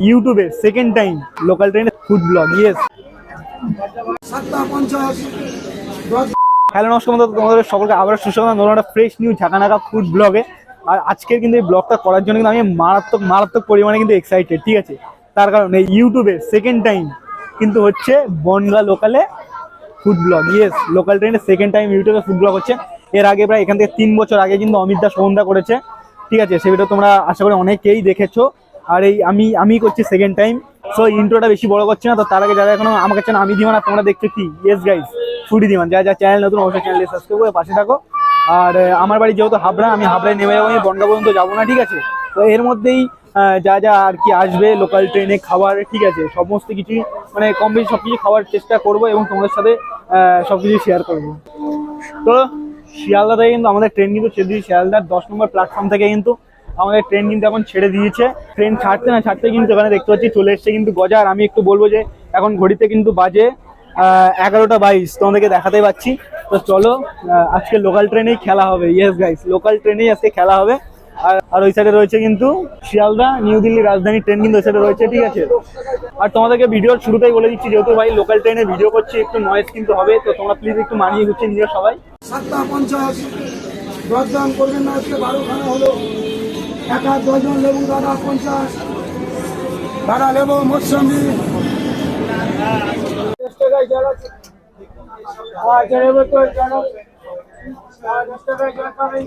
ইউটিউবে second time local ট্রেনের food blog. Yes, hello নমস্কার বন্ধুরা, তোমাদের সকলকে আবার সুস্বাগতম নতুন একটা ফ্রেশ নিউ ঝাঁকানাকা ফুড ব্লগে। আর আজকের কিন্তু এই ব্লগটা করার জন্য কিন্তু আমি মারাত্মক পরিমাণে কিন্তু এক্সাইটেড। ঠিক আছে, তার কারণ এই ইউটিউবে সেকেন্ড টাইম কিন্তু হচ্ছে বনগাঁ লোকালে ফুড ব্লগ। ইয়েস, লোকাল ট্রেনের সেকেন্ড টাইম ইউটিউবে ফুড ব্লগ হচ্ছে। এর আগে প্রায় এখান থেকে 3 বছর আগে কিন্তু অমিত দা সোহমদা করেছে। ঠিক আছে, সে ভিডিও তোমরা আশা করি অনেকেই দেখেছো। আর এই আমি করছি সেকেন্ড টাইম। সো ইন্ট্রোটা বেশি বড় করছি না। তো তার আগে যারা এখনো আমাকে চ্যানেল আমি দিমান, তোমরা দেখছো কি ইয়েস গাইস ফুডি দিমান, যা চ্যানেল নতুন অবশ্যই চ্যানেলে সাবস্ক্রাইব করে পাশে থাকো। আর আমার বাড়ি যেহেতু হাবড়া, আমি হাবড়ায় নেমে যাবো, আমি বনগাঁ পর্যন্ত যাবো না। ঠিক আছে, তো এর মধ্যেই যা আর কি আসবে লোকাল ট্রেনে খাবার, ঠিক আছে, সমস্ত কিছু মানে কম বেশি সব কিছু খাওয়ার চেষ্টা করবো এবং তোমাদের সাথে সব কিছু শেয়ার করবো। তো শিয়ালদা থেকে কিন্তু আমাদের ট্রেন কিন্তু ছেড়ে দিয়েছে। শিয়ালদার 10 নম্বর প্ল্যাটফর্ম থেকে কিন্তু আমাদের ট্রেন কিন্তু এখন ছেড়ে দিয়েছে। ট্রেন ছাড়তে কিন্তু এখানে দেখতে পাচ্ছি চলে এসছে কিন্তু গজা। আর আমি একটু বলবো যে এখন ঘড়িতে কিন্তু বাজে 11:22, তোমাদেরকে দেখাতে পাচ্ছি। তো চলো, আজকে লোকাল ট্রেনেই খেলা হবে। ইয়েস গাইস, লোকাল ট্রেনেই আজকে খেলা হবে। আর ওই সাইডে রয়েছে কিন্তু শিয়ালদা নিউ দিল্লি রাজধানী ট্রেন কিন্তু ওই সাইডে রয়েছে। ঠিক আছে, আর তোমাদেরকে ভিডিওর শুরুতেই বলে দিচ্ছি, যেহেতু ভাই লোকাল ট্রেনে ভিডিও করছি একটু নয়েজ কিন্তু হবে। তো তোমরা প্লিজ একটু মানিয়ে গুছিয়ে নিও সবাই। 7:50 দরদাম করবেন না, আজকে 12 খানা হলো। 1 ডজন লেবু দাদা 50, ভাড়া লেবু মৌসুমি 10 টাকায় জল আছে। আর লেবু তো জল 10 টাকায় জল পাবেন।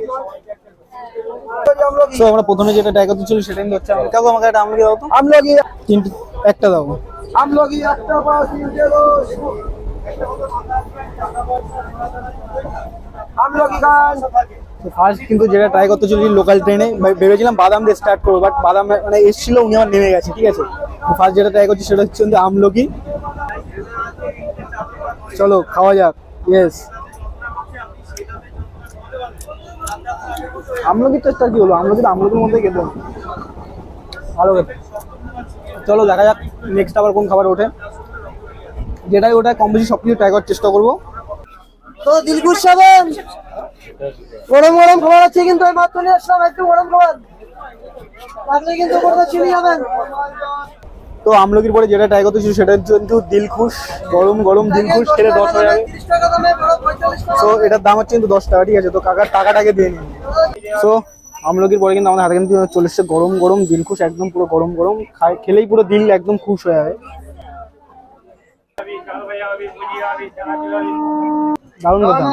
তো আমরা প্রথমে যেটা ট্রাই করতে ছিল সেটা কিন্তু হচ্ছে কাকু আমাকে একটা আমলকি দাও তো। আমলকি একটা দাও। আমলকি একটা পাস নিয়ে গেল। আমলকি খান। ফার্স্ট কিন্তু যেটা ট্রাই করতে চলেছি লোকাল ট্রেনে, ভেবেছিলাম বাদাম দিয়ে স্টার্ট করবো, বাট বাদাম মানে এসেছিল, উনি আমার নেমে গেছে। ঠিক আছে, ফার্স্ট যেটা ট্রাই করছি সেটা হচ্ছে কিন্তু আমলকি। চলো খাওয়া যাক। ইয়েস, আমলকির টেস্টটা কি হলো? আমলকির মধ্যে খেতে ভালো খেতে। চলো দেখা যাক নেক্সট আবার কোন খাবার ওঠে। যেটাই ওটা কম বেশি সবকিছু ট্রাই করার চেষ্টা করবো। তো দিলকুশ সাহেব গরম গরম খাবার আছে কিন্তু এই মাত্র নিয়ে আসলাম, একটু গরম খাবার লাগলে কিন্তু কথা চিনি যাবেন। তো আমলকির পরে যেটা ট্রাই করতে ছিল সেটা কিন্তু দিলখুশ, গরম গরম দিলখুশ খেলে 10 হয়ে যাবে। 30 টাকা দামে 45 সো এটার দাম হচ্ছে কিন্তু 10 টাকা। ঠিক আছে, তো কাকার টাকাটাকে দিয়ে নিন। সো আমলকির পরে কিন্তু আমাদের হাতে কিন্তু চলে এসছে গরম গরম দিলখুশ, একদম পুরো গরম গরম, খেলেই পুরো দিল একদম খুশ হয়ে যাবে। দারুণ কথা।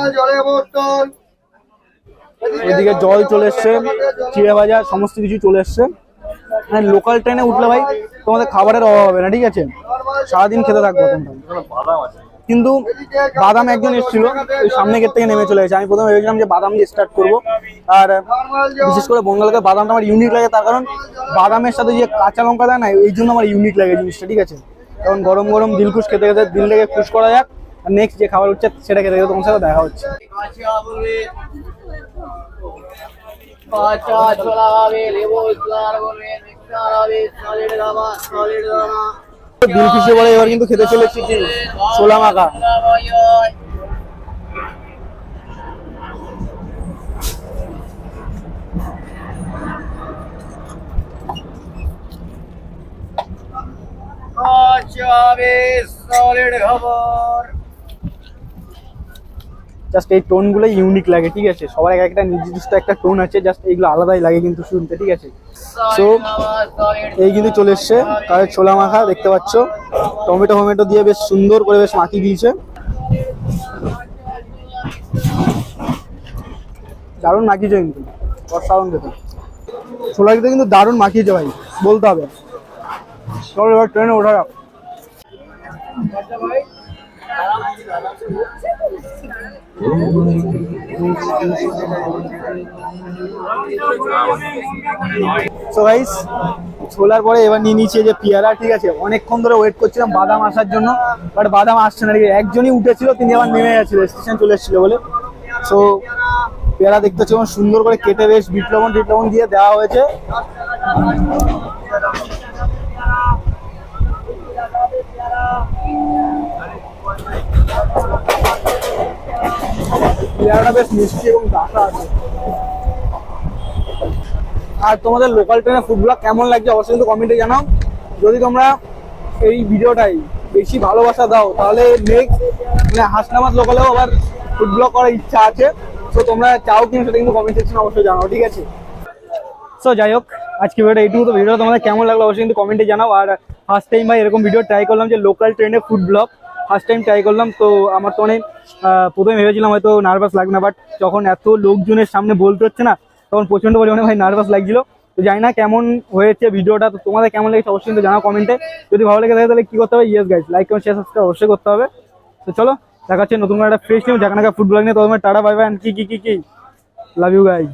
এদিকে জল চলে এসছে, চিড়ে ভাজা সমস্ত কিছু চলে এসছে। হ্যাঁ, লোকাল ট্রেনে উঠলে ভাই তোমাদের খাবারের অভাব হবে না। ঠিক আছে, সারাদিন খেতে থাকবো তোমরা। কিন্তু বাদাম একজন এসেছিল, ওই সামনে গেট থেকে নেমে চলে গেছে। আমি প্রথমে ভেবেছিলাম যে বাদাম দিয়ে স্টার্ট করবো। আর বিশেষ করে বঙ্গালকে বাদামটা আমার ইউনিক লাগে, তার কারণ বাদামের সাথে যে কাঁচা লঙ্কা দেয় না, এই জন্য আমার ইউনিক লাগে জিনিসটা। ঠিক আছে, কারণ গরম গরম দিলখুশ খেতে খেতে দিলটাকে খুশ করা যাক। আর নেক্সট যে খাবার হচ্ছে সেটা খেতে খেতে তোমার সাথে দেখা হচ্ছে। দিলখুশি বলে এবার কিন্তু খেতে চলেছি কি ছোলা মাখা। জাস্ট এই টোন গুলো ইউনিক লাগে। ঠিক আছে, সবার একটা নির্দিষ্ট একটা টোন আছে, জাস্ট এইগুলো আলাদাই লাগে কিন্তু শুনতে। ঠিক আছে, সো এই কিন্তু চলে এসছে কারের ছোলা মাখা, দেখতে পাচ্ছ টমেটো দিয়ে বেশ সুন্দর করে বেশ মাখিয়ে দিয়েছে। দারুণ মাখিয়েছে কিন্তু, অসাধারণ খেতে। ছোলা খেতে কিন্তু দারুণ মাখিয়েছে ভাই, বলতে হবে। চলো এবার ট্রেনে ওঠা যাক। সো গাইস, ছোলার পরে এবার নিয়ে নিচ্ছে যে পেয়ারা। ঠিক আছে, অনেকক্ষণ ধরে ওয়েট করছিলাম বাদাম আসার জন্য, বাট বাদাম আসছে না। একজনই উঠেছিল, তিনি আবার নেমে গেছিল, স্টেশন চলে এসেছিল বলে। সো পেয়ারা দেখতে হচ্ছে সুন্দর করে কেটে বেশ বিট লবণ দিয়ে দেওয়া হয়েছে। পেয়ারাটা বেশ মিষ্টি এবং দাসা আছে। আর তোমাদের লোকাল ট্রেনের ফুড ব্লগ কেমন লাগছে অবশ্যই কিন্তু কমেন্টে জানাও। যদি তোমরা এই ভিডিওটাই বেশি ভালোবাসা দাও তাহলে নেক্সট মানে হাসনাবাদ লোকালেও আবার ফুড ব্লগ করার ইচ্ছা আছে। তো তোমরা চাও কিন্তু সেটা কিন্তু কমেন্ট সেকশনে অবশ্যই জানাও, ঠিক আছে? সো যাই হোক, আজকে ভিডিওটা এইটুকু। তো ভিডিওটা তোমাদের কেমন লাগলো অবশ্যই কিন্তু কমেন্টে জানাও। আর ফার্স্ট টাইম ভাই এরকম ভিডিও ট্রাই করলাম যে লোকাল ট্রেনে food blog, first time try করলাম। তো আমার তো অনেক প্রথমে ভেবেছিলাম হয়তো নার্ভাস লাগবে না, বাট যখন এত লোকজনের সামনে বলতে হচ্ছে না তখন প্রচণ্ড পরিমাণে ভাই নার্ভাস লাগছিল। তো জানি না কেমন হয়েছে ভিডিওটা, তো তোমাদের কেমন লেগেছে অবশ্যই কিন্তু জানাও কমেন্টে। যদি ভালো লেগে থাকে তাহলে কি করতে হবে? Yes guys, like comment share subscribe অবশ্যই করতে হবে। তো চলো দেখা হচ্ছে নতুন একটা ফ্রেশ নিউ ঝাঁকানাকা ফুড ব্লগ নিয়ে। তো তোমার টাটা বাই বাই, কি লাভ ইউ গাইস।